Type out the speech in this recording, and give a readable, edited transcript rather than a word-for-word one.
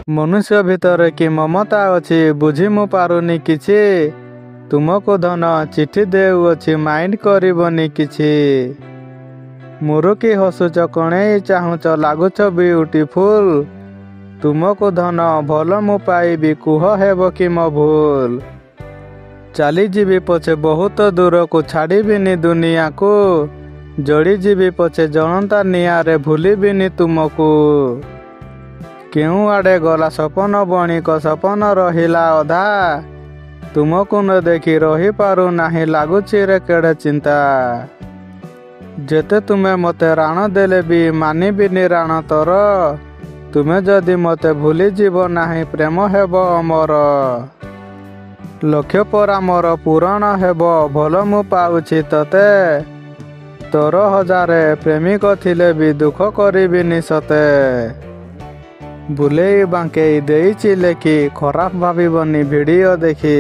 मनुष्य भितर कि ममता अच्छी बुझी मु पारुनी किछि तुमको धन चिठी देउअछि माइंड करबनी किछि मुरुकी हसुच कणे चाहुच लागुच ब्यूटीफुल तुमको धन भल मु पाइबी कुह हेब कि म भूल चली जीवी पछे बहुत दूर को छाड़ीबिनी दुनिया को जोड़ी जीवी पछे जलंता निआरे भूलिबिनी तुमको केउ आड़े गला सपन बणिक सपन रहिला अधा तुमको न देखी रही पारू नाही लागुची रे केड़े चिंता जेते तुमे मते राण देले भी मानिबिनी राण तोर तुमे जदि मते भूली जीव नाही प्रेम हेब अमर लक्ष्य परा मोर पूरण हेब भल मु पाउछि तते तोर हजारे प्रेमिक थिले भी दुख करिबिनी सते बुलेई बांके देइछि लेखि खराब भाबिबनी भिडियो देखी।